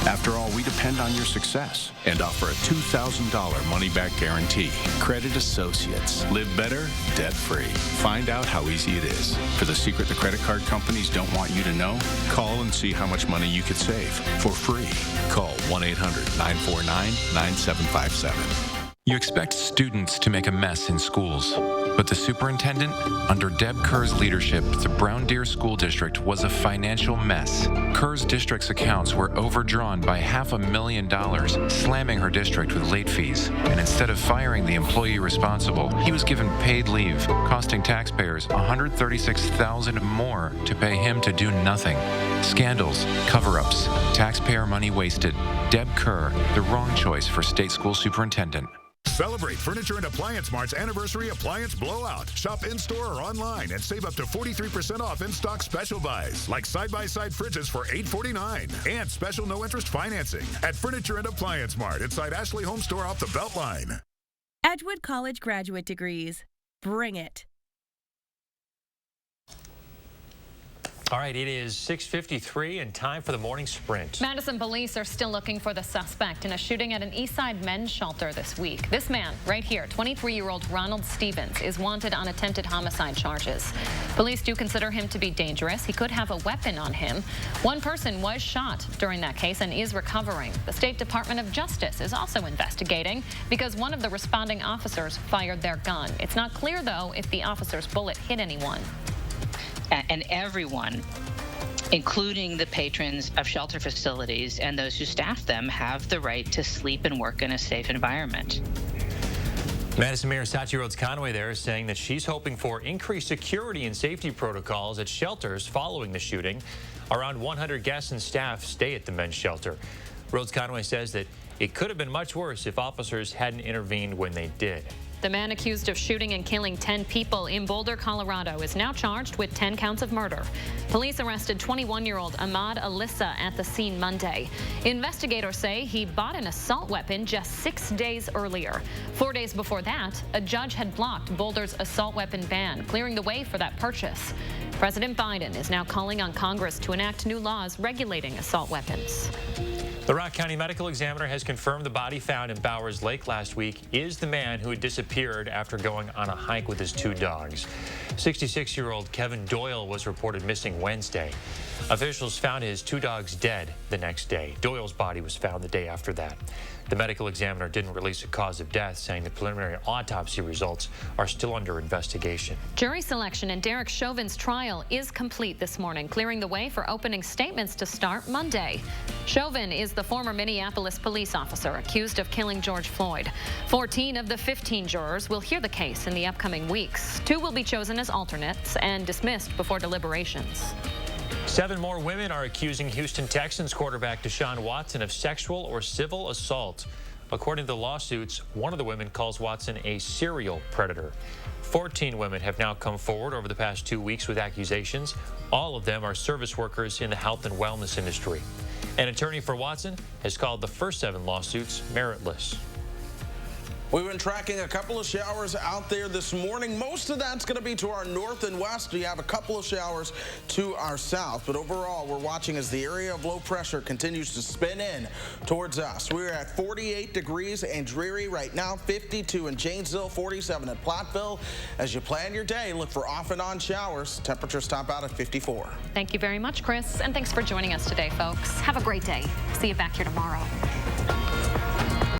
After all, we depend on your success and offer a $2,000 money-back guarantee. Credit Associates. Live better, debt-free. Find out how easy it is. For the secret the credit card companies don't want you to know, call and see how much money you could save for free. Call 1-800-949-9757. You expect students to make a mess in schools, but the superintendent, under Deb Kerr's leadership, the Brown Deer School District was a financial mess. Kerr's district's accounts were overdrawn by $500,000, slamming her district with late fees. And instead of firing the employee responsible, he was given paid leave, costing taxpayers $136,000 more to pay him to do nothing. Scandals, cover-ups, taxpayer money wasted. Deb Kerr, the wrong choice for state school superintendent. Celebrate Furniture and Appliance Mart's Anniversary Appliance Blowout. Shop in-store or online and save up to 43% off in-stock special buys, like side-by-side fridges for $849 and special no-interest financing at Furniture and Appliance Mart inside Ashley Home Store off the Beltline. Edgewood College graduate degrees. Bring it. All right, it is 6:53 and time for the morning sprint. Madison police are still looking for the suspect in a shooting at an Eastside men's shelter this week. This man right here, 23-year-old Ronald Stevens, is wanted on attempted homicide charges. Police do consider him to be dangerous. He could have a weapon on him. One person was shot during that case and is recovering. The State Department of Justice is also investigating because one of the responding officers fired their gun. It's not clear, though, if the officer's bullet hit anyone. And everyone, including the patrons of shelter facilities and those who staff them, have the right to sleep and work in a safe environment. Madison Mayor Sachi Rhodes-Conway there is saying that she's hoping for increased security and safety protocols at shelters following the shooting. Around 100 guests and staff stay at the men's shelter. Rhodes-Conway says that it could have been much worse if officers hadn't intervened when they did. The man accused of shooting and killing 10 people in Boulder, Colorado, is now charged with 10 counts of murder. Police arrested 21-year-old Ahmad Alyssa at the scene Monday. Investigators say he bought an assault weapon just 6 days earlier. 4 days before that, a judge had blocked Boulder's assault weapon ban, clearing the way for that purchase. President Biden is now calling on Congress to enact new laws regulating assault weapons. The Rock County Medical Examiner has confirmed the body found in Bowers Lake last week is the man who had disappeared after going on a hike with his 2 dogs. 66-year-old Kevin Doyle was reported missing Wednesday. Officials found his 2 dogs dead the next day. Doyle's body was found the day after that. The medical examiner didn't release a cause of death, saying the preliminary autopsy results are still under investigation. Jury selection in Derek Chauvin's trial is complete this morning, clearing the way for opening statements to start Monday. Chauvin is the former Minneapolis police officer accused of killing George Floyd. 14 of the 15 jurors will hear the case in the upcoming weeks. 2 will be chosen as alternates and dismissed before deliberations. 7 more women are accusing Houston Texans quarterback Deshaun Watson of sexual or civil assault. According to the lawsuits, one of the women calls Watson a serial predator. 14 women have now come forward over the past 2 weeks with accusations. All of them are service workers in the health and wellness industry. An attorney for Watson has called the first 7 lawsuits meritless. We've been tracking a couple of showers out there this morning. Most of that's going to be to our north and west. We have a couple of showers to our south. But overall, we're watching as the area of low pressure continues to spin in towards us. We're at 48 degrees and dreary right now, 52 in Janesville, 47 at Platteville. As you plan your day, look for off and on showers. Temperatures top out at 54. Thank you very much, Chris. And thanks for joining us today, folks. Have a great day. See you back here tomorrow.